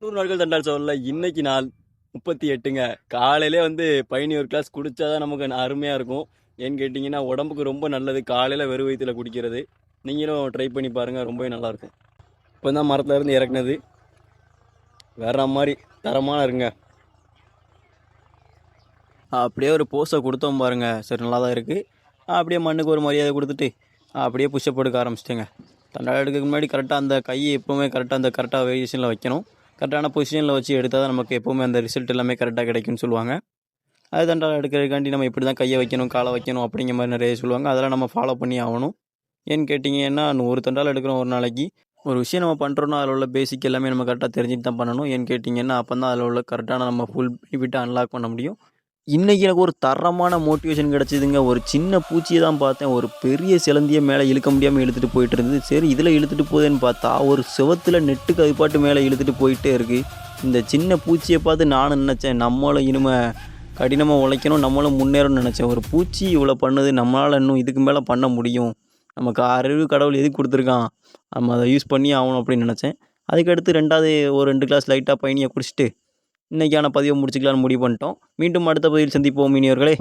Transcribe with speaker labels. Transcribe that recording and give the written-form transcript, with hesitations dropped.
Speaker 1: 100 நாட்கள் தண்டால் சோழல இன்னைக்கு நாள் 38ங்க. காலையிலே வந்து பயணி ஒரு கிளாஸ் குடித்தா தான் நமக்கு அருமையாக இருக்கும். ஏன்னு கேட்டிங்கன்னா உடம்புக்கு ரொம்ப நல்லது காலையில் வெறும் வயிற்றில் குடிக்கிறது. நீங்களும் ட்ரை பண்ணி பாருங்கள், ரொம்பவே நல்லாயிருக்கும். இப்போ தான் மரத்தில் இருந்து இறக்குனது, வேற மாதிரி தரமான இருங்க. அப்படியே ஒரு போஸை கொடுத்தோம் பாருங்க, சரி நல்லா தான் இருக்குது. அப்படியே மண்ணுக்கு ஒரு மரியாதை கொடுத்துட்டு அப்படியே புஷ்அப் எடுக்க ஆரம்பிச்சிட்டேங்க. தண்டால் எடுக்கிறதுக்கு முன்னாடி கரெக்டாக அந்த கையை எப்போவுமே கரெக்டாக வேரியேஷனில் வைக்கணும். கரெக்டான பொசிஷனில் வச்சு எடுத்தால் தான் நமக்கு எப்போவுமே அந்த ரிசல்ட் எல்லாமே கரெக்டாக கிடைக்கும்னு சொல்லுவாங்க. அது தண்டால் எடுக்கிறதுக்காண்டி நம்ம இப்படி தான் கையை வைக்கணும், காலை வைக்கணும் அப்படிங்கிற மாதிரி நிறைய சொல்லுவாங்க. அதெல்லாம் நம்ம ஃபாலோ பண்ணி ஆகணும். ஏன்னு கேட்டிங்கன்னா ஒரு தண்டால் எடுக்கிறோம் ஒரு நாளைக்கு. ஒரு விஷயம் நம்ம பண்ணுறோன்னா அதில் உள்ள பேசிக் எல்லாமே நம்ம கரெக்டாக தெரிஞ்சுட்டு தான் பண்ணணும். ஏன்னு கேட்டிங்கன்னா அப்போ தான் அதில் உள்ள கரெக்டான நம்ம ஃபுல் பெனிஃபிட்டை அன்லாக் பண்ண முடியும். இன்றைக்கி எனக்கு ஒரு தரமான மோட்டிவேஷன் கிடச்சிதுங்க. ஒரு சின்ன பூச்சியை தான் பார்த்தேன், ஒரு பெரிய சிலந்தியை மேலே இழுக்க முடியாமல் இழுத்துட்டு போயிட்டு இருந்தது. சரி இதில் இழுத்துட்டு போகுதுன்னு பார்த்தா ஒரு செவத்தில் நெட்டுக்கு அது பாட்டு மேலே இழுத்துட்டு போயிட்டே இருக்குது. இந்த சின்ன பூச்சியை பார்த்து நானும் நினச்சேன், நம்மளும் இனிமே கடினமாக உழைக்கணும், நம்மளும் முன்னேறணும்னு நினச்சேன். ஒரு பூச்சி இவ்வளோ பண்ணுது, நம்மளால் இன்னும் இதுக்கு மேலே பண்ண முடியும், நமக்கு அறிவு கடவுள் எதுக்கு கொடுத்துருக்கான், நம்ம அதை யூஸ் பண்ணி ஆகணும் அப்படின்னு நினச்சேன். அதுக்கடுத்து ஒரு 2 கிளாஸ் லைட்டாக பயணியை குடிச்சிட்டு இன்றைக்கான பதிவை முடிச்சுக்கலான்னு முடிவு பண்ணிட்டோம். மீண்டும் அடுத்த பதிவில் சந்திப்போம் இனியவர்களே.